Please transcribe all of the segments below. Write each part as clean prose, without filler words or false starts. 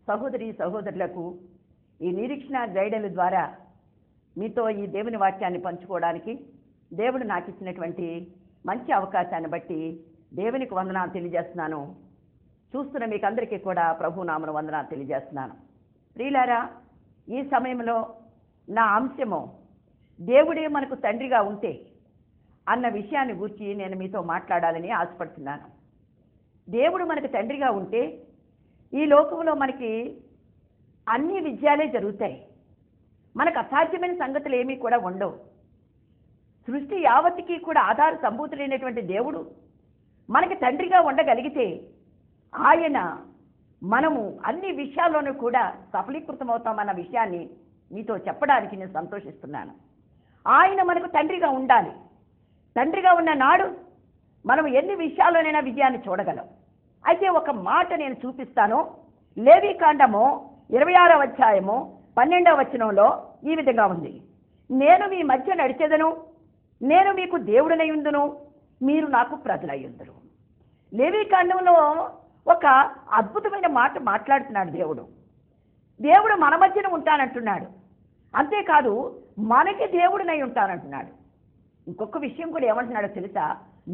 సహోదరి సహోదరులకు ఈ నిరీక్షణ గైడెల ద్వారా మీతో ఈ దేవుని వాక్యాన్ని పంచుకోవడానికి దేవుడు నాకు ఇచ్చినటువంటి మంచి అవకాశాన్ని బట్టి దేవునికి వందనాలు తెలియజేస్తున్నాను. చూస్తున్న మీకు అందరికీ కూడా ప్రభు నామమున వందనాలు తెలియజేస్తున్నాను. ప్రియులారా, ఈ సమయంలో నా అంశము దేవుడే మనకు తండ్రిగా ఉంటే అన్న విషయాన్ని గురించి నేను మీతో మాట్లాడాలని ఆశపడుతున్నాను. దేవుడు మనకు తండ్రిగా ఉంటే ఈ లోకంలో మనకి అన్ని విజయాలే జరుగుతాయి. మనకు అసాధ్యమైన సంగతులు ఏమీ కూడా ఉండవు. సృష్టి యావత్తుకి కూడా ఆధార సంభూతుడైనటువంటి దేవుడు మనకి తండ్రిగా ఉండగలిగితే ఆయన మనము అన్ని విషయాల్లోనూ కూడా సఫలీకృతమవుతామన్న విషయాన్ని మీతో చెప్పడానికి నేను సంతోషిస్తున్నాను. ఆయన మనకు తండ్రిగా ఉండాలి. తండ్రిగా ఉన్న నాడు మనం ఎన్ని విషయాల్లోనైనా విజయాన్ని చూడగలం. అయితే ఒక మాట నేను చూపిస్తాను. లేవీకాండము 26వ అధ్యాయము 12వ వచనంలో ఈ విధంగా ఉంది. నేను మీ మధ్య నడిచెదను, నేను మీకు దేవుడనై ఉందును, మీరు నాకు ప్రజలై ఉందురు. లేవీకాండంలో ఒక అద్భుతమైన మాట మాట్లాడుతున్నాడు దేవుడు. దేవుడు మన మధ్యన ఉంటానంటున్నాడు. అంతేకాదు మనకి దేవుడినై ఉంటానంటున్నాడు. ఇంకొక విషయం కూడా ఏమంటున్నాడో తెలుసా?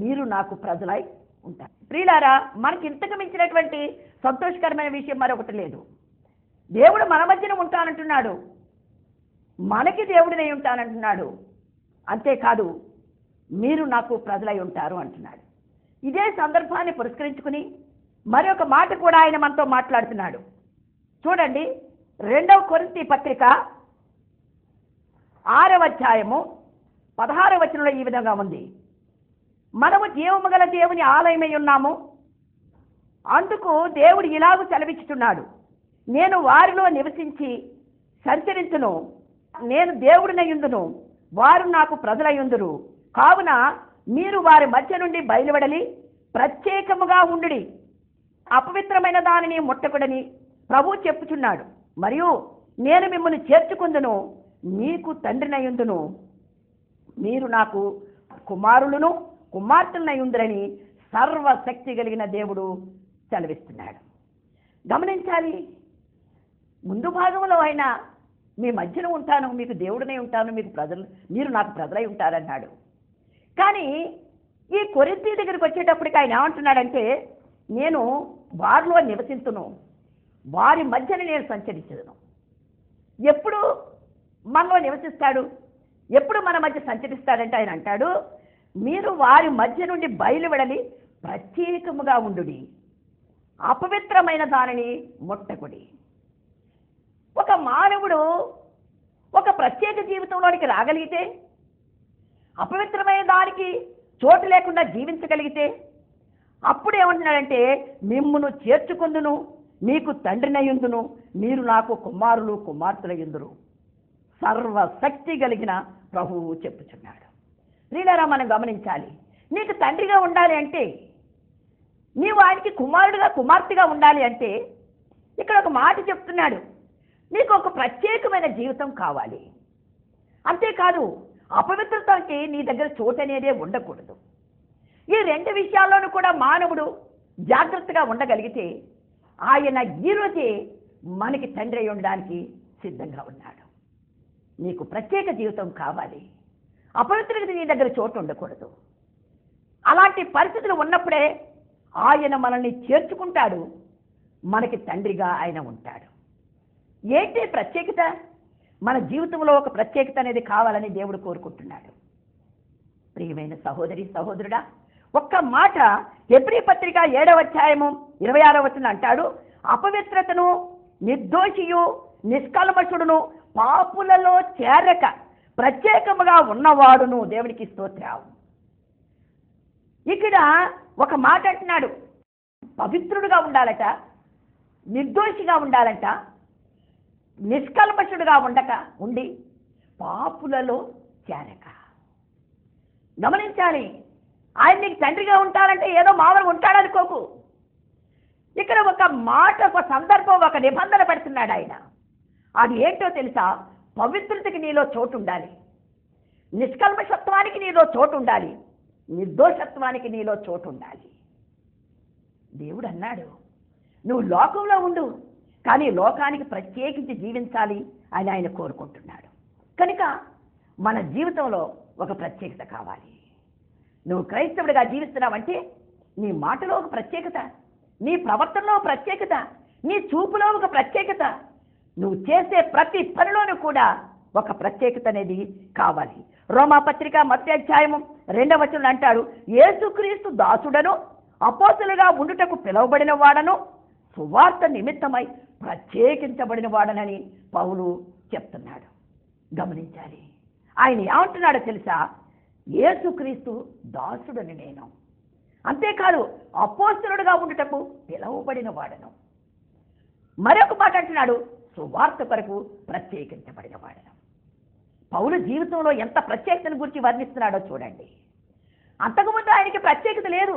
మీరు నాకు ప్రజలై ఉంటారు. ప్రియులారా, మనకి ఇంతకు మించినటువంటి సంతోషకరమైన విషయం మరొకటి లేదు. దేవుడు మన మధ్యన ఉంటానంటున్నాడు, మనకి దేవుడినై ఉంటానంటున్నాడు. అంతేకాదు మీరు నాకు ప్రజలై ఉంటారు అంటున్నాడు. ఇదే సందర్భాన్ని పురస్కరించుకుని మరొక మాట కూడా ఆయన మనతో మాట్లాడుతున్నాడు. చూడండి, 2వ కొరింథీ పత్రిక 6వ అధ్యాయము 16వ వచనంలో ఈ విధంగా ఉంది. మనము జీవము గల దేవుని ఆలయమై ఉన్నాము, అందుకు దేవుడు ఇలాగూ సెలవిచ్చుతున్నాడు, నేను వారిలో నివసించి సంచరించును, నేను దేవుడినయుందును, వారు నాకు ప్రజలయుందురు. కావున మీరు వారి మధ్య నుండి బయలువెడలి ప్రత్యేకముగా ఉండుడి, అపవిత్రమైన దానిని ముట్టకుడని ప్రభువు చెప్పుచున్నాడు. మరియు నేను మిమ్మల్ని చేర్చుకుందును, మీకు తండ్రినయుందును, మీరు నాకు కుమారులను కుమార్తెలనయుందురని సర్వశక్తి కలిగిన దేవుడు సెలవిస్తున్నాడు. గమనించాలి, ముందు భాగంలో ఆయన మీ మధ్యన ఉంటాను, మీకు దేవుడినై ఉంటాను, మీరు నాకు ప్రజలై ఉంటారన్నాడు. కానీ ఈ కొరింథీ దగ్గరికి వచ్చేటప్పటికి ఆయన ఏమంటున్నాడంటే, నేను వారిలో నివసించును, వారి మధ్యన నేను సంచరించను. ఎప్పుడు మనలో నివసిస్తాడు? ఎప్పుడు మన మధ్య సంచరిస్తాడంటే ఆయన అంటాడు, మీరు వారి మధ్య నుండి బయలువెడలి ప్రత్యేకముగా ఉండుడి, అపవిత్రమైన దానిని ముట్టకుడి. ఒక మానవుడు ఒక ప్రత్యేక జీవితంలోనికి రాగలిగితే, అపవిత్రమైన దానికి చోటు లేకుండా జీవించగలిగితే, అప్పుడు ఏమంటున్నాడంటే, మిమ్మును చేర్చుకుందును, మీకు తండ్రినయుందును, మీరు నాకు కుమారులు కుమార్తెలయుందురు. సర్వశక్తి కలిగిన ప్రభువు చెప్పుచున్నాడు. ప్రియులారా, మనం గమనించాలి, నీకు తండ్రిగా ఉండాలి అంటే, నీవు ఆయనకి కుమారుడుగా కుమార్తెగా ఉండాలి అంటే, ఇక్కడ ఒక మాట చెప్తున్నాడు, నీకు ఒక ప్రత్యేకమైన జీవితం కావాలి. అంతేకాదు అపవిత్రతకి నీ దగ్గర చోటు అనేదే ఉండకూడదు. ఈ 2 విషయాల్లోనూ కూడా మానవుడు జాగ్రత్తగా ఉండగలిగితే ఆయన ఈరోజే మనకి తండ్రి అయి ఉండడానికి సిద్ధంగా ఉన్నాడు. నీకు ప్రత్యేక జీవితం కావాలి, అపవిత్రత నీ దగ్గర చోటు ఉండకూడదు. అలాంటి పరిస్థితులు ఉన్నప్పుడే ఆయన మనల్ని చేర్చుకుంటాడు, మనకి తండ్రిగా ఆయన ఉంటాడు. ఏంటి ప్రత్యేకత? మన జీవితంలో ఒక ప్రత్యేకత అనేది కావాలని దేవుడు కోరుకుంటున్నాడు. ప్రియమైన సహోదరి సహోదరుడా, ఒక్క మాట హెబ్రీ పత్రిక 7వ అధ్యాయము 26వ వచనం అంటాడు, అపవిత్రతను నిర్దోషియు నిష్కల్మషుడును పాపులలో చేరక ప్రత్యేకముగా ఉన్నవాడును దేవునికి స్తోత్రం. ఇక్కడ ఒక మాట అంటున్నాడు, పవిత్రుడుగా ఉండాలట, నిర్దోషిగా ఉండాలంట, నిష్కల్మషుడుగా ఉండి పాపులలో చేరక. గమనించాలి, ఆయన నీకు తండ్రిగా ఉంటారంటే ఏదో మామూలుగా ఉంటాడనుకోకు. ఇక్కడ ఒక మాట, ఒక సందర్భం, ఒక నిబంధన పెడుతున్నాడు ఆయన. అది ఏంటో తెలుసా? పవిత్రతకి నీలో చోటు ఉండాలి, నిష్కల్మషత్వానికి నీలో చోటు ఉండాలి, నిర్దోషత్వానికి నీలో చోటు ఉండాలి. దేవుడు అన్నాడు, నువ్వు లోకంలో ఉండు, కానీ లోకానికి ప్రత్యేకించి జీవించాలి అని ఆయన కోరుకుంటున్నాడు. కనుక మన జీవితంలో ఒక ప్రత్యేకత కావాలి. నువ్వు క్రైస్తవుడిగా జీవిస్తున్నావంటే నీ మాటలో ఒక ప్రత్యేకత, నీ ప్రవర్తనలో ఒక ప్రత్యేకత, నీ చూపులో ఒక ప్రత్యేకత, నువ్వు చేసే ప్రతి పనిలోనూ కూడా ఒక ప్రత్యేకత అనేది కావాలి. రోమాపత్రిక 1:2 అంటాడు, యేసుక్రీస్తు దాసుడను అపోస్తలుగా ఉండుటకు పిలువబడిన వాడను సువార్త నిమిత్తమై ప్రత్యేకించబడిన వాడనని పౌలు చెప్తున్నాడు. గమనించాలి. ఆయన ఏమంటున్నాడో తెలుసా? యేసుక్రీస్తు దాసుడని నేను, అంతేకాదు అపోస్తలుడుగా ఉండుటకు పిలువబడిన వాడను. మరొక మాట అంటున్నాడు, సువార్త కొరకు ప్రత్యేకించబడిన వాడను. పౌలు జీవితంలో ఎంత ప్రత్యేకతను గురించి వర్ణిస్తున్నాడో చూడండి. అంతకుముందు ఆయనకి ప్రత్యేకత లేదు.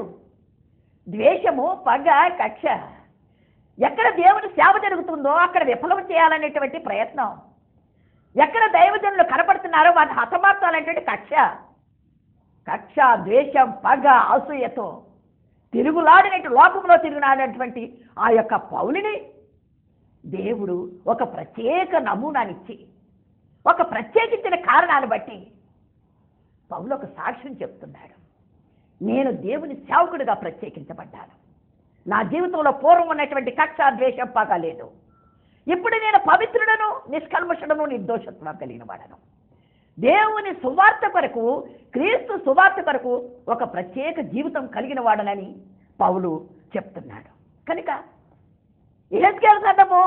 ద్వేషము, పగ, కక్ష, ఎక్కడ దేవుని సేవ జరుగుతుందో అక్కడ విఫలం చేయాలనేటువంటి ప్రయత్నం, ఎక్కడ దైవజనులు కనపడుతున్నారో వాటిని హతమార్చాలనేటువంటి కక్ష, ద్వేషం, పగ, అసూయతో తిరుగులాడినట్టు లోకంలో తిరుగులాడినటువంటి ఆ యొక్క పౌలుని దేవుడు ఒక ప్రత్యేక నమూనానిచ్చి, ఒక ప్రత్యేకించిన కారణాన్ని బట్టి పౌలు ఒక సాక్ష్యం చెప్తున్నాడు. నేను దేవుని సేవకుడిగా ప్రత్యేకించబడ్డాను. నా జీవితంలో పూర్వం ఉన్నటువంటి కక్ష, ద్వేషం, పగ లేదు. ఇప్పుడు నేను పవిత్రుడను, నిష్కల్మషుడను, నిర్దోషత్వం కలిగిన వాడను. దేవుని సువార్త కొరకు, క్రీస్తు సువార్త కొరకు ఒక ప్రత్యేక జీవితం కలిగిన వాడనని పౌలు చెప్తున్నాడు. కనుక యెహెజ్కేలు గ్రంథము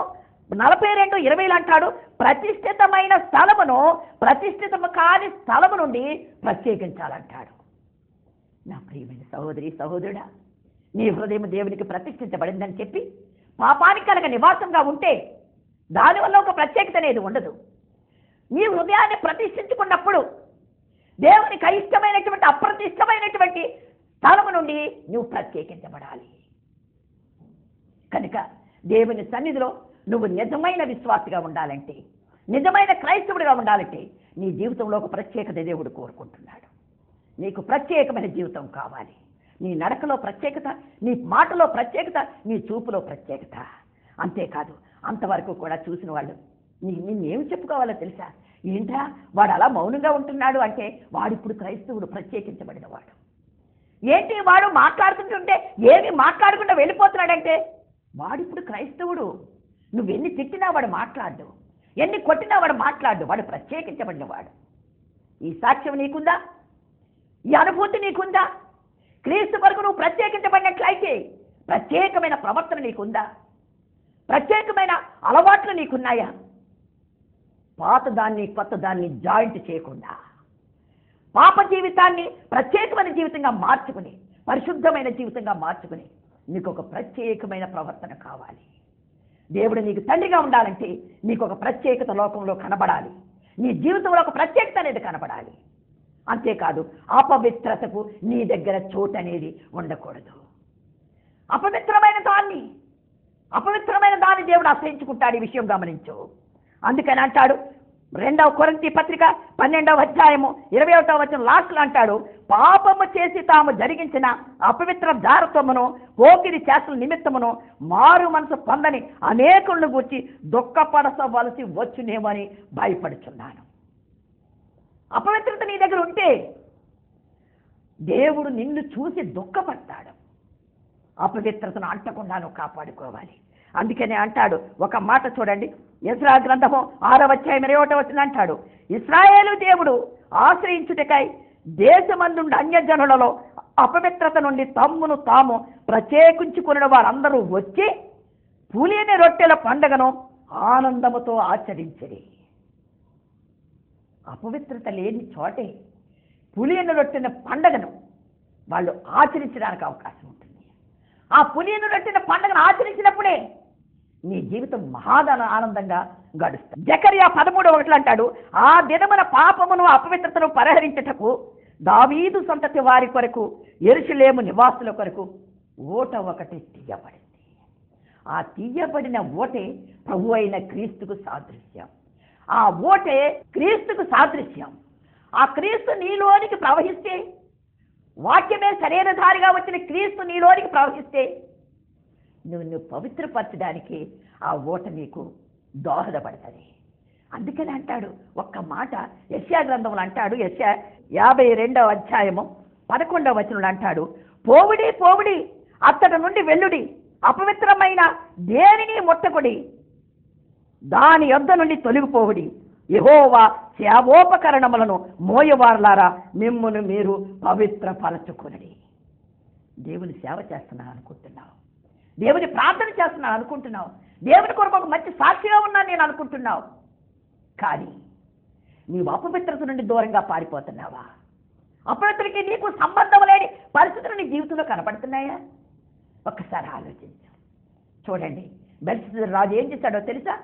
42:20 అంటాడు, ప్రతిష్ఠితమైన స్థలమును ప్రతిష్ఠితము కాని స్థలము నుండి ప్రత్యేకించాలంటాడు. నా ప్రియమైన సహోదరి, సహోదరుడా, నీ హృదయం దేవునికి ప్రతిష్ఠించబడిందని చెప్పి పాపానికి కనుక నివాసంగా ఉంటే దానివల్ల ఒక ప్రత్యేకత అనేది ఉండదు. నీ హృదయాన్ని ప్రతిష్ఠించుకున్నప్పుడు దేవునికి అయిష్టమైనటువంటి అప్రతిష్టమైనటువంటి స్థలము నుండి నువ్వు ప్రత్యేకించబడాలి. కనుక దేవుని సన్నిధిలో నువ్వు నిజమైన విశ్వాసిగా ఉండాలంటే, నిజమైన క్రైస్తవుడిగా ఉండాలంటే నీ జీవితంలో ఒక ప్రత్యేకత దేవుడు కోరుకుంటున్నాడు. నీకు ప్రత్యేకమైన జీవితం కావాలి. నీ నడకలో ప్రత్యేకత, నీ మాటలో ప్రత్యేకత, నీ చూపులో ప్రత్యేకత. అంతేకాదు, అంతవరకు కూడా చూసిన వాళ్ళు నిన్నేమి చెప్పుకోవాలో తెలుసా? ఏంట్రా వాడు అలా మౌనంగా ఉంటున్నాడు అంటే వాడిప్పుడు క్రైస్తవుడు, ప్రత్యేకించబడిన వాడు. ఏంటి వాడు మాట్లాడుతుంటుంటే ఏమి మాట్లాడకుండా వెళ్ళిపోతున్నాడంటే వాడిప్పుడు క్రైస్తవుడు. నువ్వెన్ని తిట్టినా వాడు మాట్లాడు, ఎన్ని కొట్టినా వాడు మాట్లాడు, వాడు ప్రత్యేకించబడిన వాడు. ఈ సాక్ష్యం నీకుందా? ఈ అనుభూతి నీకుందా? క్రీస్తు కొరకు నువ్వు ప్రత్యేకించబడినట్లయితే ప్రత్యేకమైన ప్రవర్తన నీకుందా? ప్రత్యేకమైన అలవాట్లు నీకున్నాయా? పాత దాన్ని కొత్త దాన్ని జాయింట్ చేయకుండా పాప జీవితాన్ని ప్రత్యేకమైన జీవితంగా మార్చుకుని, పరిశుద్ధమైన జీవితంగా మార్చుకుని నీకు ఒక ప్రత్యేకమైన ప్రవర్తన కావాలి. దేవుడు నీకు తండ్రిగా ఉండాలంటే నీకు ఒక ప్రత్యేకత లోకంలో కనబడాలి. నీ జీవితంలో ఒక ప్రత్యేకత అనేది కనబడాలి. అంతేకాదు, అపవిత్రతకు నీ దగ్గర చోటు అనేది ఉండకూడదు. అపవిత్రమైన దాన్ని దేవుడు అసహించుకుంటాడు. ఈ విషయం గమనించు. అందుకని అంటాడు 2 కొరింథీ పత్రిక 12:20 లాస్ట్లో అంటాడు, పాపము చేసి తాము జరిగించిన అపవిత్ర జారత్వమును, పోకిరి చేష్టల నిమిత్తమును మారు మనసు పొందని అనేకులను గూర్చి దుఃఖపడవలసి వచ్చునేమని భయపడుచున్నాను. అపవిత్రత నీ దగ్గర ఉంటే దేవుడు నిన్ను చూసి దుఃఖపడతాడు. అపవిత్రతను అంటకుండా నువ్వు కాపాడుకోవాలి. అందుకనే అంటాడు, ఒక మాట చూడండి, ఎజ్రా గ్రంథము 6:21 అంటాడు, ఇశ్రాయేలు దేవుడు ఆశ్రయించుటకై దేశమందుండి అన్యజనులలో అపవిత్రత నుండి తమ్మును తాము ప్రత్యేకించుకున్న వారందరూ వచ్చి పులియని రొట్టెల పండగను ఆనందముతో ఆచరించిరి. అపవిత్రత లేని చోటే పులియని రొట్టెల పండగను వాళ్ళు ఆచరించడానికి అవకాశం ఉంటుంది. ఆ పులియని రొట్టెల పండగను ఆచరించినప్పుడే నీ జీవితం ఆనందంగా గడుస్తుంది. జకర్యా 13:1 అంటాడు, ఆ దినమున పాపమును అపవిత్రతను పరిహరించుటకు దావీదు సంతతి వారి కొరకు, యెరూషలేము నివాసుల కొరకు ఓట ఒకటి తీయబడింది. ఆ తీయబడిన ఓటే ప్రభు అయిన క్రీస్తుకు సాదృశ్యం. ఆ ఓటే క్రీస్తుకు సాదృశ్యం. ఆ క్రీస్తు నీలోనికి ప్రవహిస్తే, వాక్యమే శరీరధారిగా వచ్చిన క్రీస్తు నీలోనికి ప్రవహిస్తే నువ్వు పవిత్రపరచడానికి ఆ ఊట నీకు దోహదపడుతుంది. అందుకని అంటాడు ఒక్క మాట యెషయా గ్రంథంలో అంటాడు, యెషయా 52వ అధ్యాయము 11వ వచనంలో అంటాడు, పోవుడి పోవుడి అత్తడి నుండి వెల్లుడి, అపవిత్రమైన దేనిని ముట్టకుడి, దాని యొద్ద నుండి తొలగిపోవుడి, యెహోవా సేవోపకరణములను మోయవారులారా మిమ్మును మీరు పవిత్రపరచుకొనుడి. దేవుని సేవ చేస్తున్నాను అనుకుంటున్నావు, దేవుని ప్రార్థన చేస్తున్నాను అనుకుంటున్నావు, దేవుని కొరకు ఒక మంచి సాక్షిగా ఉన్నాను నేను అనుకుంటున్నావు, కానీ నీవు అపవిత్రత నుండి దూరంగా పారిపోతున్నావా? అపవిత్రకి నీకు సంబంధం లేని పరిస్థితులు నీ జీవితంలో కనపడుతున్నాయా? ఒక్కసారి ఆలోచించు. చూడండి, బెల్షస్సరు రాజు ఏం చేశాడో తెలుసా?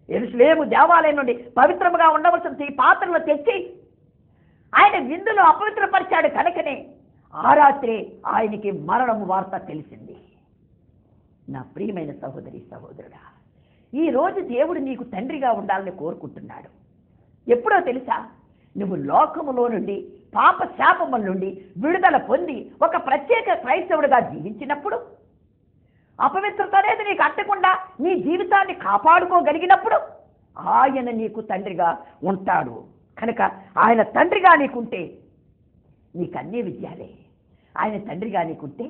యెరూషలేము దేవాలయం నుండి పవిత్రముగా ఉండవలసిన ఈ పాత్రలు తెచ్చి ఆయన విందులో అపవిత్రపరిచాడు. కనుకనే ఆ రాత్రి ఆయనకి మరణము వార్త తెలిసింది. నా ప్రియమైన సహోదరి సహోదరుడా, ఈరోజు దేవుడు నీకు తండ్రిగా ఉండాలని కోరుకుంటున్నాడు. ఎప్పుడో తెలుసా? నువ్వు లోకములో నుండి పాప శాపముల నుండి విడుదల పొంది ఒక ప్రత్యేక క్రైస్తవుడిగా జీవించినప్పుడు, అపవిత్రత అనేది నీకు అంటకుండా నీ జీవితాన్ని కాపాడుకోగలిగినప్పుడు ఆయన నీకు తండ్రిగా ఉంటాడు. కనుక ఆయన తండ్రిగా నీకుంటే నీకు అన్ని విజయాలే. ఆయన తండ్రిగా నీకుంటే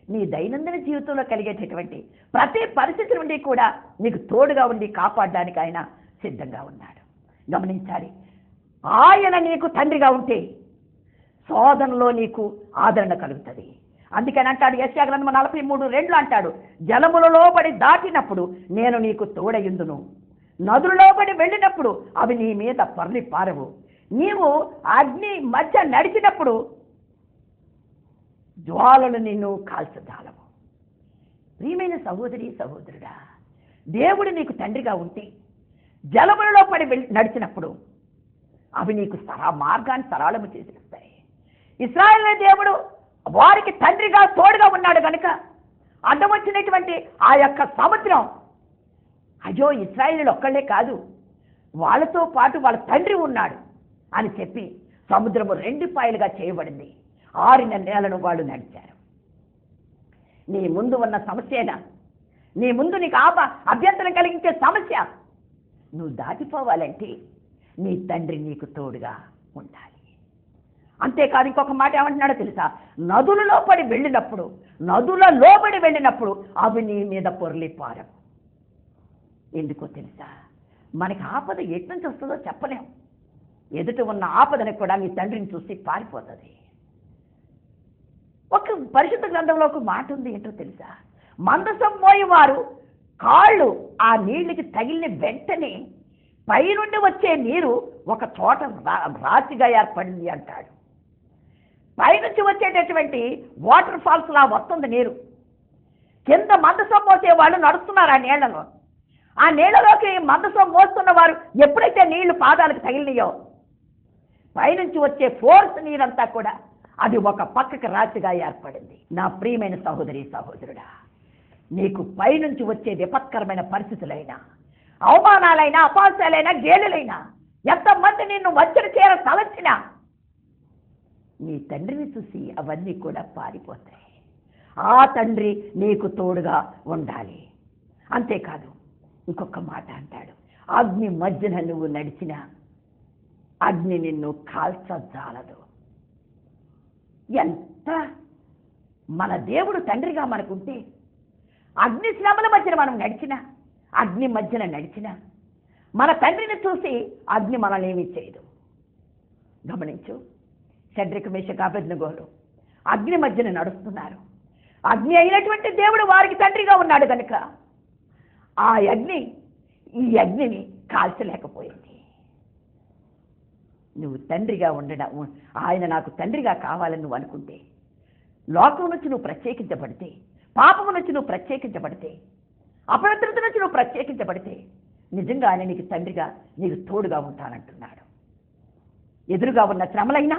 నీ దైనందిన జీవితంలో కలిగేటటువంటి ప్రతి పరిస్థితి నుండి కూడా నీకు తోడుగా ఉండి కాపాడడానికి ఆయన సిద్ధంగా ఉన్నాడు. గమనించాలి, ఆయన నీకు తండ్రిగా ఉంటే శోధనలో నీకు ఆదరణ కలుగుతుంది. అందుకని అంటాడు యెషయా గ్రంథం 43:2 అంటాడు, జలములలో పడి దాటినప్పుడు నేను నీకు తోడయుందును, నదులలో పడి వెళ్ళినప్పుడు అవి నీ మీద పొర్లి పారవు, నీవు అగ్ని మధ్య నడిచినప్పుడు జ్వాలలు నిన్ను కాల్చజాలవు. ప్రియమైన సహోదరి సహోదరుడా, దేవుడు నీకు తండ్రిగా ఉంటే జలములలో పడి నడిచినప్పుడు అవి నీకు మార్గాన్ని సరళము చేసేస్తాయి. ఇశ్రాయేలు దేవుడు వారికి తండ్రిగా తోడుగా ఉన్నాడు కనుక అడ్డం వచ్చినటువంటి ఆ యొక్క సముద్రం, అయ్యో ఇశ్రాయేలు ఒక్కళ్ళే కాదు, వాళ్ళతో పాటు వాళ్ళ తండ్రి ఉన్నాడు అని చెప్పి సముద్రము 2 పాయలుగా చేయబడింది. 6 నేలను వాళ్ళు నడిచారు. నీ ముందు ఉన్న సమస్యనా, నీ ముందు నీకు అభ్యంతరం కలిగించే సమస్య నువ్వు దాటిపోవాలంటే నీ తండ్రి నీకు తోడుగా ఉండాలి. అంతేకాదు, ఇంకొక మాట ఏమంటున్నాడో తెలుసా? నదులలో పడి వెళ్ళినప్పుడు, నదుల లోబడి వెళ్ళినప్పుడు అవి నీ మీద పొర్లి పారవు. ఎందుకో తెలుసా? మనకి ఆపద ఎటు నుంచి వస్తుందో చెప్పలేం. ఎదుట ఉన్న ఆపదని కూడా నీ తండ్రిని చూసి పారిపోతుంది. ఒక పరిశుద్ధ గ్రంథంలో ఒక మాట ఉంది, ఏంటో తెలుసా? మందసం మోయేవారు కాళ్ళు ఆ నీళ్ళకి తగిలిన వెంటనే పైనుండి వచ్చే నీరు ఒక చోట రాతిగా ఏర్పడింది అంటాడు. పైనుంచి వచ్చేటటువంటి వాటర్ ఫాల్స్ లా వస్తుంది నీరు. కింద మందసం మోసే వాళ్ళు నడుస్తున్నారు ఆ నీళ్లలో. ఆ నీళ్లలోకి మందసం మోస్తున్న వారు ఎప్పుడైతే నీళ్లు పాదాలకు తగిలినాయో పైనుంచి వచ్చే ఫోర్స్ నీరంతా కూడా అది ఒక పక్కకి రాతిగా ఏర్పడింది. నా ప్రియమైన సహోదరి సహోదరుడా, నీకు పైనుంచి వచ్చే విపత్కరమైన పరిస్థితులైనా, అవమానాలైనా, అపాస్యాలైనా, గేలులైనా, ఎంతమంది నిన్ను వంచన చేర తలచినా నీ తండ్రిని చూసి అవన్నీ కూడా పారిపోతాయి. ఆ తండ్రి నీకు తోడుగా ఉండాలి. అంతేకాదు, ఇంకొక మాట అంటాడు, అగ్ని మధ్యన నువ్వు నడిచిన అగ్ని నిన్ను కాల్చజాలదు. ఎంత మన దేవుడు తండ్రిగా మనకుంటే అగ్ని శ్రమల మధ్యన మనం నడిచిన, అగ్ని మధ్యన నడిచిన మన తండ్రిని చూసి అగ్ని మనల్ని ఏమీ చేయదు. గమనించు, షడ్రక్ మేషక్ అబేద్నెగోలు అగ్ని మధ్యన నడుస్తున్నారు. అగ్ని అయినటువంటి దేవుడు వారికి తండ్రిగా ఉన్నాడు కనుక ఆ అగ్ని ఈ అగ్నిని కాల్చలేకపోయింది. నువ్వు తండ్రిగా ఉండడం, ఆయన నాకు తండ్రిగా కావాలని నువ్వు అనుకుంటే, లోకం నుంచి నువ్వు ప్రత్యేకించబడితే, పాపము నుంచి నువ్వు ప్రత్యేకించబడితే, అపవిత్రత నుంచి నువ్వు ప్రత్యేకించబడితే నిజంగా ఆయన నీకు తండ్రిగా నీకు తోడుగా ఉంటానంటున్నాడు. ఎదురుగా ఉన్న శ్రమలైనా,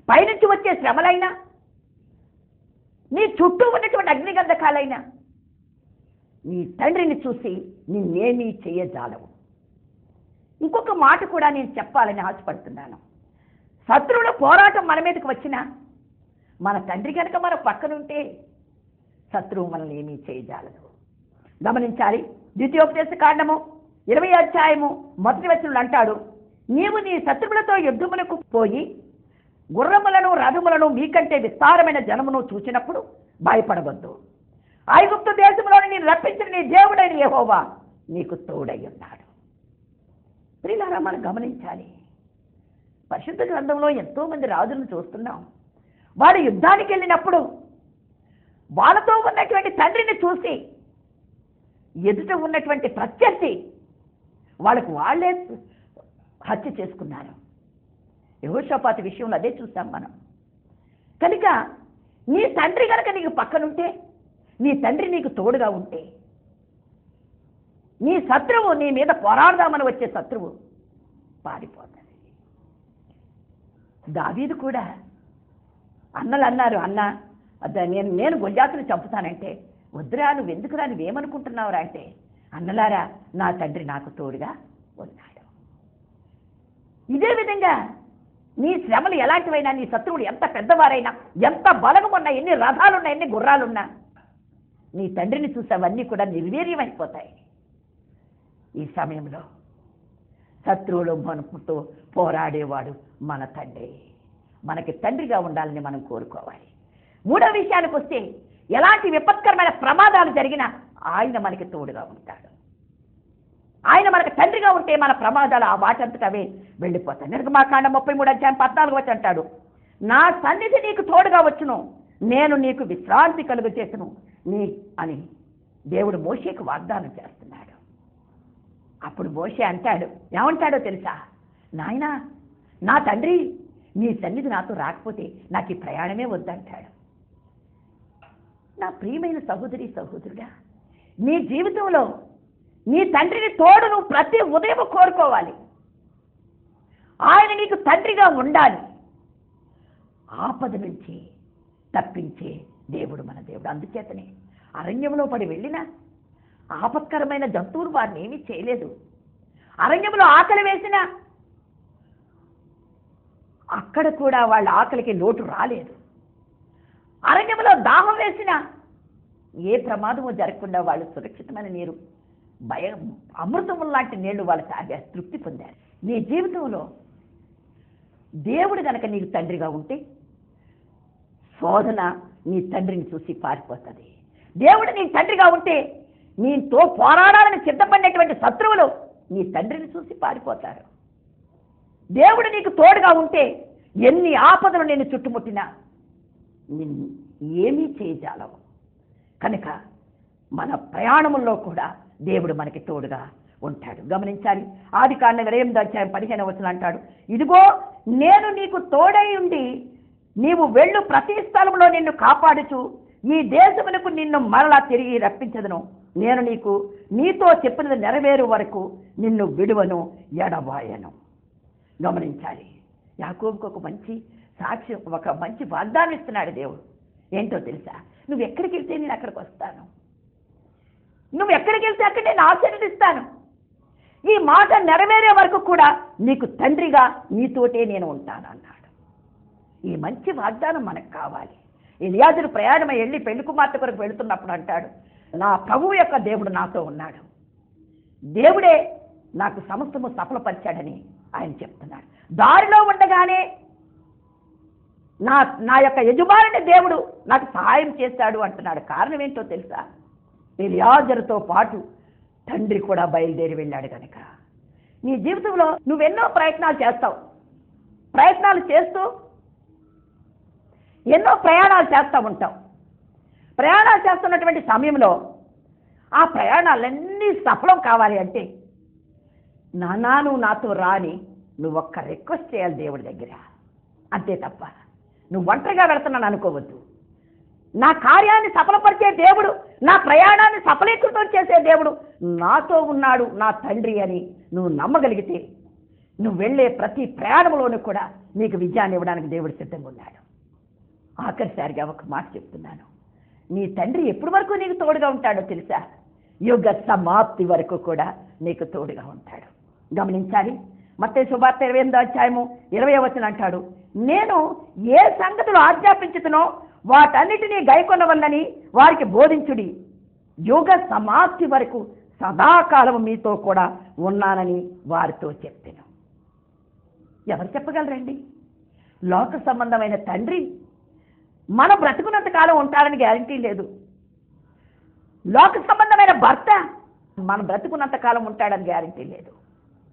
పైనుంచి వచ్చే శ్రమలైనా, నీ చుట్టూ ఉన్నటువంటి అగ్నిగంధకాలైనా నీ తండ్రిని చూసి నిన్నేమీ చేయజాలవు. ఇంకొక మాట కూడా నేను చెప్పాలని ఆశపడుతున్నాను. శత్రువుల పోరాటం మన మీదకి వచ్చినా మన తండ్రి కనుక మన పక్కనుంటే శత్రువు మనల్ని ఏమీ చేయజాలదు. గమనించాలి, ద్వితీయోపదేశ కాండము 20వ అధ్యాయము 1వ వచనంలో అంటాడు, నీవు నీ శత్రువులతో యుద్ధములకు పోయి గుర్రములను రథములను మీకంటే విస్తారమైన జనమును చూసినప్పుడు భయపడవద్దు. ఐగుప్తు దేశంలోని నేను రప్పించిన నీ దేవుడైన యెహోవా నీకు తోడై ఉన్నాడు. ప్రియులారా, మనం గమనించాలి. పరిశుద్ధ గ్రంథంలో ఎంతో మంది రాజులను చూస్తున్నాం. వాడు యుద్ధానికి వెళ్ళినప్పుడు వాళ్ళతో ఉన్నటువంటి తండ్రిని చూసి ఎదుట ఉన్నటువంటి ప్రత్యర్థి వాళ్ళకు వాళ్ళే హత్య చేసుకున్నారు. యెహోషాపాతు విషయంలో అదే చూసాం మనం. కనుక నీ తండ్రి కనుక నీకు పక్కనుంటే, నీ తండ్రి నీకు తోడుగా ఉంటే, నీ శత్రువు నీ మీద పోరాడదామని వచ్చే శత్రువు పారిపోతుంది. దావీదు కూడా అన్నలు అన్నారు, అన్న నేను గొల్యాతుని చంపుతానంటే, వద్దురా నువ్వెందుకురా నువ్వేమనుకుంటున్నావురా అంటే, అన్నలారా నా తండ్రి నాకు తోడుగా ఉన్నాడు. ఇదే విధంగా నీ శ్రమలు ఎలాంటివైనా, నీ శత్రువులు ఎంత పెద్దవారైనా, ఎంత బలమున్నా, ఎన్ని రథాలున్నా, ఎన్ని గుర్రాలున్నా, నీ తండ్రిని చూసి అవన్నీ కూడా నిర్వీర్యమైపోతాయి. ఈ సమయంలో శత్రువులు మనతో పోరాడేవాడు మన తండ్రి. మనకి తండ్రిగా ఉండాలని మనం కోరుకోవాలి. మూడో విషయానికి వస్తే, ఎలాంటి విపత్కరమైన ప్రమాదాలు జరిగినా ఆయన మనకి తోడుగా ఉంటాడు. ఆయన మనకు తండ్రిగా ఉంటే మన ప్రమాదాలు ఆ వాటంతటవే వెళ్ళిపోతాయి. నిర్గమాకాండం 33వ అధ్యాయం 14వ వచనం అంటాడు, నా సన్నిధి నీకు తోడుగా వచ్చును, నేను నీకు విశ్రాంతి కలుగు చేతును అని దేవుడు మోషేకు వాగ్దానం చేస్తున్నాడు. అప్పుడు మోషే అంటాడు, ఏమంటాడో తెలుసా, నాయనా నా తండ్రి నీ సన్నిధి నాతో రాకపోతే నాకు ఈ ప్రయాణమే వద్దంటాడు. నా ప్రియమైన సహోదరి సహోదరుడా, నీ జీవితంలో నీ తండ్రిని తోడు నువ్వు ప్రతి ఉదయం కోరుకోవాలి. ఆయన నీకు తండ్రిగా ఉండాలి. ఆపద నుంచి తప్పించే దేవుడు మన దేవుడు. అందుచేతనే అరణ్యంలో పడి వెళ్ళిన ఆపత్కరమైన జంతువులు వారిని ఏమీ చేయలేదు. అరణ్యంలో ఆకలి వేసినా అక్కడ కూడా వాళ్ళ ఆకలికి లోటు రాలేదు. అరణ్యంలో దాహం వేసినా ఏ ప్రమాదము జరగకుండా వాళ్ళు సురక్షితమైన నీరు, అమృతము లాంటి నీళ్లు వాళ్ళు తాగారు, తృప్తి పొందారు. నీ జీవితంలో దేవుడు కనుక నీకు తండ్రిగా ఉంటే శోధన నీ తండ్రిని చూసి పారిపోతుంది. దేవుడు నీ తండ్రిగా ఉంటే నీతో పోరాడాలని సిద్ధపడినటువంటి శత్రువులు నీ తండ్రిని చూసి పారిపోతారు. దేవుడు నీకు తోడుగా ఉంటే ఎన్ని ఆపదలు నేను చుట్టుముట్టినా ఏమీ చేయజాలవు. కనుక మన ప్రయాణముల్లో కూడా దేవుడు మనకి తోడుగా ఉంటాడు. గమనించాలి. ఆదికాండం 28వ అధ్యాయం 15వ వచనం అంటాడు, ఇదిగో నేను నీకు తోడై ఉండి నీవు వెళ్ళు ప్రతి స్థలంలో నిన్ను కాపాడుచు ఈ దేశమునకు నిన్ను మరలా తిరిగి రప్పించదును. నేను నీతో చెప్పినది నెరవేరు వరకు నిన్ను విడువను, ఎడబాయను. గమనించాలి. యాకోబుకు ఒక మంచి సాక్ష్యం, ఒక మంచి వాగ్దానం ఇస్తున్నాడు దేవుడు. ఏంటో తెలుసా, నువ్వు ఎక్కడికి వెళ్తే నేను అక్కడికి వస్తాను, నువ్వు ఎక్కడికి వెళ్తే అక్కడ నేను ఆశీర్వదిస్తాను. ఈ మాట నెరవేరే వరకు కూడా నీకు తండ్రిగా నీతోటే నేను ఉంటాను అన్నాడు. ఈ మంచి వాగ్దానం మనకు కావాలి. ఎలియాజరు ప్రయాణమై వెళ్ళి పెళ్లి కుమార్తె కొరకు వెళుతున్నప్పుడు అంటాడు, నా ప్రభువు యొక్క దేవుడు నాతో ఉన్నాడు, దేవుడే నాకు సమస్తము సఫలపరిచాడని ఆయన చెప్తున్నాడు. దారిలో ఉండగానే నా యొక్క యజమానుని దేవుడు నాకు సహాయం చేశాడు అంటున్నాడు. కారణం ఏంటో తెలుసా, ఎలియాజరుతో పాటు తండ్రి కూడా బయలుదేరి వెళ్ళాడు. కనుక నీ జీవితంలో నువ్వెన్నో ప్రయత్నాలు చేస్తావు. ప్రయత్నాలు చేస్తూ ఎన్నో ప్రయాణాలు చేస్తూ ఉంటావు. ప్రయాణాలు చేస్తున్నటువంటి సమయంలో ఆ ప్రయాణాలన్నీ సఫలం కావాలి అంటే, నానా నువ్వు నాతో రాని నువ్వు ఒక్క రిక్వెస్ట్ చేయాలి దేవుడి దగ్గర, అంతే తప్ప నువ్వు ఒంటరిగా వెళుతున్నాను అనుకోవద్దు. నా కార్యాన్ని సఫలపరిచే దేవుడు, నా ప్రయాణాన్ని సఫలీకృతం చేసే దేవుడు నాతో ఉన్నాడు, నా తండ్రి అని నువ్వు నమ్మగలిగితే నువ్వు వెళ్ళే ప్రతి ప్రయాణంలోనూ కూడా నీకు విజయాన్ని ఇవ్వడానికి దేవుడు సిద్ధంగా ఉన్నాడు. ఆఖరిసారిగా ఒక మాట చెప్తున్నాను, నీ తండ్రి ఎప్పటి వరకు నీకు తోడుగా ఉంటాడో తెలుసా, యుగ సమాప్తి వరకు కూడా నీకు తోడుగా ఉంటాడు. గమనించాలి. మత్తయి సువార్త 28వ అధ్యాయము 20వ వచనం అంటాడు, నేను ఏ సంగతులు ఆజ్ఞాపించుతునో వాటన్నిటినీ గైకొనవల్లని వారికి బోధించుడి, యుగ సమాప్తి వరకు సదాకాలం మీతో కూడా ఉన్నానని వారితో చెప్పాను. ఎవరు చెప్పగలరండి? లోక సంబంధమైన తండ్రి మన బ్రతుకున్నంత కాలం ఉంటాడని గ్యారంటీ లేదు. లోక సంబంధమైన భర్త మన బ్రతుకున్నంత కాలం ఉంటాడని గ్యారంటీ లేదు.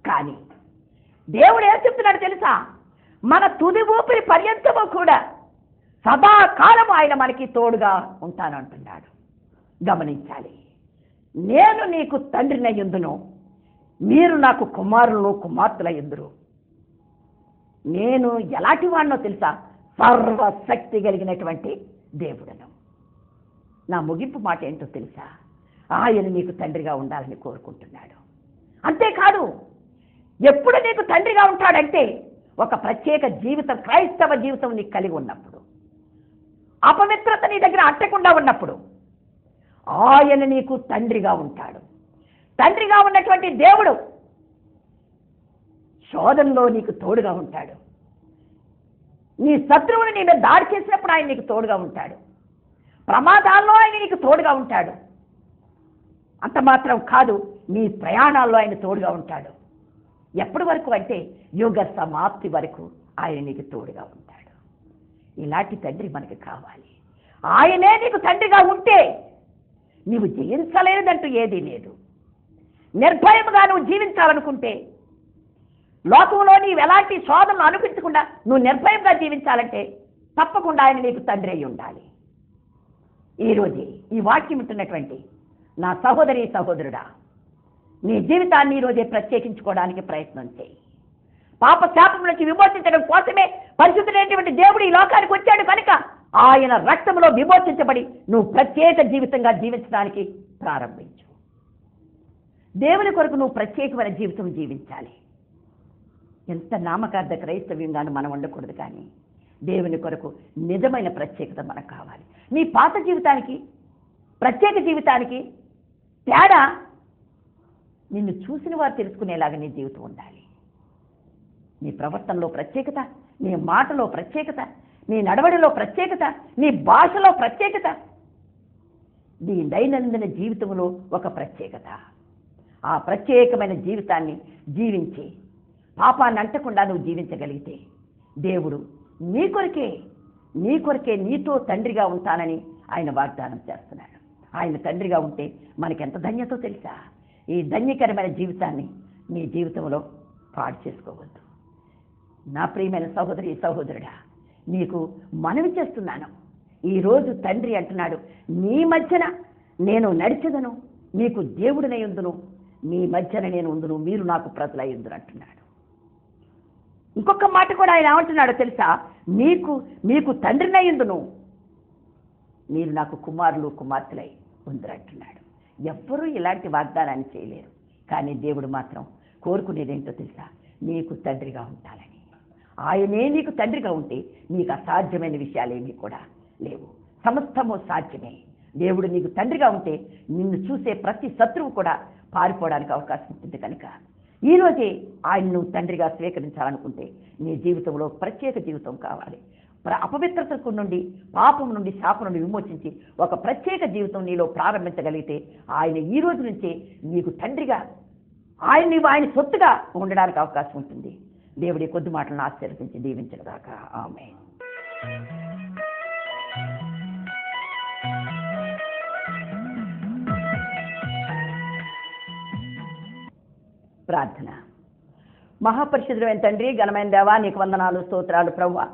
కానీ దేవుడు ఏం చెప్తున్నాడు తెలుసా? మన తుది ఊపిరి పర్యంతము కూడా సదాకాలం ఆయన మనకి తోడుగా ఉంటానంటున్నాడు. గమనించాలి. నేను నీకు తండ్రినయ్యుందును, మీరు నాకు కుమారులు కుమార్తెలయ్యుందురు. నేను ఎలాంటి వాడినో తెలుసా? సర్వశక్తి కలిగినటువంటి దేవుడను. నా ముగింపు మాట ఏంటో తెలుసా? ఆయన నీకు తండ్రిగా ఉండాలని కోరుకుంటున్నాడు. అంతేకాదు, ఎప్పుడు నీకు తండ్రిగా ఉంటాడంటే ఒక ప్రత్యేక జీవితం, క్రైస్తవ జీవితం నీకు కలిగి ఉన్నప్పుడు, అపవిత్రత నీ దగ్గర అట్టకుండా ఉన్నప్పుడు ఆయన నీకు తండ్రిగా ఉంటాడు. తండ్రిగా ఉన్నటువంటి దేవుడు శోధనలో నీకు తోడుగా ఉంటాడు. నీ శత్రువుని నీ మీద దాడి చేసినప్పుడు ఆయన నీకు తోడుగా ఉంటాడు. ప్రమాదాల్లో ఆయన నీకు తోడుగా ఉంటాడు. అంత మాత్రం కాదు, నీ ప్రయాణాల్లో ఆయన తోడుగా ఉంటాడు. ఎప్పటి వరకు అంటే యుగ సమాప్తి వరకు ఆయన నీకు తోడుగా ఉంటాడు. ఇలాంటి తండ్రి మనకి కావాలి. ఆయనే నీకు తండ్రిగా ఉంటే నీవు జయించలేదంటూ ఏదీ లేదు. నిర్భయముగా నువ్వు జీవించాలనుకుంటే, లోకంలో నీవు ఎలాంటి శోధనలు అనిపించకుండా నువ్వు నిర్భయంగా జీవించాలంటే తప్పకుండా ఆయన నీకు తండ్రి అయి ఉండాలి. ఈరోజే ఈ వాక్యం ఉంటున్నటువంటి నా సహోదరి సహోదరుడా, నీ జీవితాన్ని ఈరోజే ప్రత్యేకించుకోవడానికి ప్రయత్నం చేయి. పాప శాపం నుంచి విమోచించడం కోసమే పరిశుద్ధుడైనటువంటి దేవుడు ఈ లోకానికి వచ్చాడు కనుక ఆయన రక్తంలో విమోచించబడి నువ్వు ప్రత్యేక జీవితంగా జీవించడానికి ప్రారంభించు. దేవుని కొరకు నువ్వు ప్రత్యేకమైన జీవితం జీవించాలి. ఎంత నామకార్థ క్రైస్తవ్యంగాను మనం ఉండకూడదు, కానీ దేవుని కొరకు నిజమైన ప్రత్యేకత మనకు కావాలి. నీ పాత జీవితానికి ప్రత్యేక జీవితానికి తేడా నిన్ను చూసిన వారు తెలుసుకునేలాగా నీ జీవితం ఉండాలి. నీ ప్రవర్తనలో ప్రత్యేకత, నీ మాటలో ప్రత్యేకత, నీ నడవడిలో ప్రత్యేకత, నీ భాషలో ప్రత్యేకత, నీ దైనందిన జీవితంలో ఒక ప్రత్యేకత. ఆ ప్రత్యేకమైన జీవితాన్ని జీవించి పాపాన్ని అంటకుండా నువ్వు జీవించగలిగితే దేవుడు నీ కొరకే నీతో తండ్రిగా ఉంటానని ఆయన వాగ్దానం చేస్తున్నాడు. ఆయన తండ్రిగా ఉంటే మనకెంత ధన్యతో తెలుసా? ఈ ధన్యకరమైన జీవితాన్ని నీ జీవితంలో పాడు చేసుకోవద్దు. నా ప్రియమైన సహోదరి సహోదరుడా, నీకు మనవి చేస్తున్నాను. ఈరోజు తండ్రి అంటున్నాడు, నీ మధ్యన నేను నడిచెదను, మీకు దేవుడినై ఉందును, మీ మధ్యన నేను ఉందును, మీరు నాకు ప్రజలై ఉందును అంటున్నాడు. ఇంకొక మాట కూడా ఆయన ఏమంటున్నాడో తెలుసా? మీకు తండ్రినై ఉందును, మీరు నాకు కుమారులు కుమార్తెలై ఉందురు అంటున్నాడు. ఎవ్వరూ ఇలాంటి వాగ్దానాన్ని చేయలేరు, కానీ దేవుడు మాత్రం కోరుకునేదేంటో తెలుసా? నీకు తండ్రిగా ఉండాలని. ఆయనే నీకు తండ్రిగా ఉంటే నీకు అసాధ్యమైన విషయాలేమీ కూడా లేవు, సమస్తము సాధ్యమే. దేవుడు నీకు తండ్రిగా ఉంటే నిన్ను చూసే ప్రతి శత్రువు కూడా పారిపోవడానికి అవకాశం ఉంటుంది. కనుక ఈరోజే ఆయన నువ్వు తండ్రిగా స్వీకరించాలనుకుంటే నీ జీవితంలో ప్రత్యేక జీవితం కావాలి. అపవిత్రతకు నుండి, పాపం నుండి, శాపం నుండి విమోచించి ఒక ప్రత్యేక జీవితం నీలో ప్రారంభించగలిగితే ఆయన ఈ రోజు నుంచే నీకు తండ్రిగా, ఆయన సొత్తుగా ఉండడానికి అవకాశం ఉంటుంది. దేవుడి కొద్ది మాటలను ఆశీర్వదించి దీవించగాక. ఆమేన్. ప్రార్థన. మహాపరిశుద్ధుడైన తండ్రి, ఘనమైన దేవా, నీకు వందనాలు, స్తోత్రాలు ప్రభువా.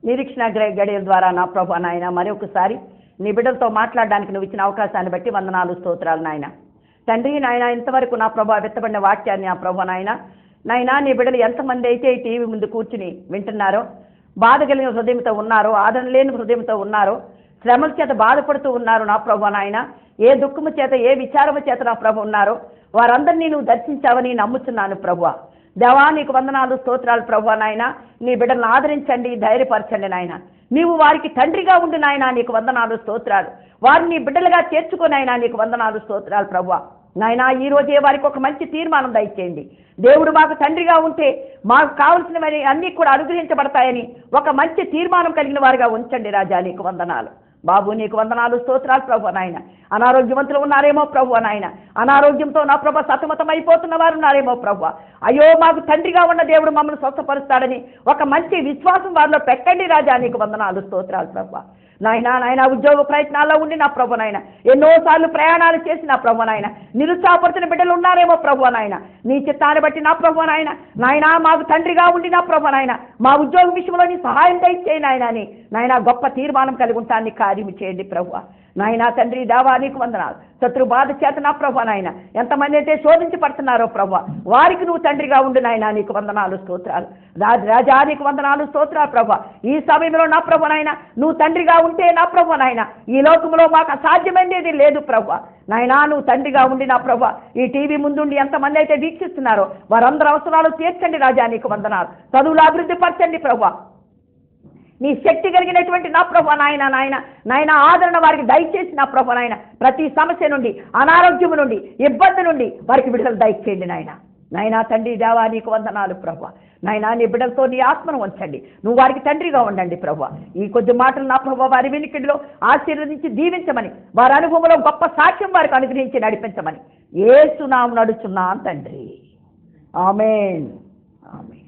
నిరీక్షణ గడియల ద్వారా నా ప్రభు నాయన మరొకసారి నీ బిడ్డలతో మాట్లాడడానికి నువ్వు ఇచ్చిన అవకాశాన్ని బట్టి వందనాలు, స్తోత్రాలు నాయన. తండ్రి నాయన, ఇంతవరకు నా ప్రభు విత్తబడిన వాక్యాన్ని నా ప్రభు నాయన నీ బిడ్డలు ఎంతమంది అయితే ఈ టీవీ ముందు కూర్చుని వింటున్నారో, బాధ కలిగిన హృదయంతో ఉన్నారో, ఆదరణ లేని హృదయంతో ఉన్నారో, శ్రమల చేత బాధపడుతూ ఉన్నారు నా ప్రభు నాయన, ఏ దుఃఖము చేత, ఏ విచారము చేత నా ప్రభు ఉన్నారో వారందరినీ నువ్వు దర్శించావని నమ్ముచున్నాను ప్రభువా. దేవా, నీకు వందనాలు, స్తోత్రాలు ప్రభువా నాయన. నీ బిడ్డలను ఆదరించండి, ధైర్యపరచండి నాయన. నీవు వారికి తండ్రిగా ఉండి నాయన, నీకు వందనాలు, స్తోత్రాలు. వారిని బిడ్డలుగా చేర్చుకోనైనా నీకు వందనాలు, స్తోత్రాలు ప్రభువా నాయన. ఈ రోజే వారికి ఒక మంచి తీర్మానం దయచేయండి. దేవుడు మాకు తండ్రిగా ఉంటే మాకు కావలసినవి అన్నీ కూడా అనుగ్రహించబడతాయని ఒక మంచి తీర్మానం కలిగిన వారుగా ఉంచండి రాజా. నీకు వందనాలు. బాబు నీకు వందనాలు స్తోత్రాలు ప్రభు నాయన. అనారోగ్యవంతులు ఉన్నారేమో ప్రభు నాయన, అనారోగ్యంతో నా ప్రభు సతమతం అయిపోతున్న వారు ఉన్నారేమో ప్రభు. అయ్యో మాకు తండ్రిగా ఉన్న దేవుడు మమ్మల్ని స్వస్థపరుస్తాడని ఒక మంచి విశ్వాసం వారిలో పెట్టండి రాజా. నీకు వందనాలు స్తోత్రాలు ప్రభు నాయన. ఉద్యోగ ప్రయత్నాల్లో ఉండి నా ప్రభు నాయన ఎన్నోసార్లు ప్రయాణాలు చేసి నా ప్రభు నాయన నిరుత్సాహపడుతున్న బిడ్డలు ఉన్నారేమో ప్రభు నాయన. నీ చిత్తాన్ని బట్టి నా ప్రభు నాయన మాకు తండ్రిగా ఉండి నా ప్రభు నాయన మా ఉద్యోగ విషయంలో నీ సహాయం దయచేయి నాయన అని నాయన గొప్ప తీర్మానం కలిగి ఉంటాన్ని కార్యం చేయండి ప్రభు నాయన. తండ్రి దేవా నీకు వందనాలు. శత్రు బాధ చేత నా ప్రభు నాయన ఎంతమంది అయితే శోధించి పడుతున్నారో ప్రభు వారికి నువ్వు తండ్రిగా ఉండు నాయన. నీకు వందనాలు స్తోత్రాలు రాజా. నీకు వందనాలు స్తోత్రాలు ప్రభు. ఈ సమయంలో నా ప్రభు నాయన నువ్వు తండ్రిగా ఉంటే నా ప్రభు నాయన ఈ లోకంలో మాకు అసాధ్యమైనది లేదు ప్రభు నాయన. నువ్వు తండ్రిగా ఉండి నా ప్రభు ఈ టీవీ ముందుండి ఎంతమంది అయితే వీక్షిస్తున్నారో వారందరూ అవసరాలు తీర్చండి రాజా. నీకు వందనాలు. చదువులు అభివృద్ధి పరచండి ప్రభు. నీ శక్తి కలిగినటువంటి నా ప్రభు నాయన ఆదరణ వారికి దయచేసి నా ప్రభు నాయన ప్రతి సమస్య నుండి అనారోగ్యం నుండి ఇబ్బంది నుండి వారికి విడుదల దయచేయండి నాయన తండ్రి దేవా నీకు వందనాలు ప్రభు నాయన. నీ బిడ్డలతో నీ ఆత్మను ఉంచండి. నువ్వు వారికి తండ్రిగా ఉండండి ప్రభు. ఈ కొద్ది మాటలు నా ప్రభు వారి వినికిడిలో ఆశీర్వదించి దీవించమని వారి అనుభవంలో గొప్ప సాక్ష్యం వారికి అనుగ్రహించి నడిపించమని యేసు నామమున అడుగుచున్నాను తండ్రి. ఆమేన్. ఆమేన్.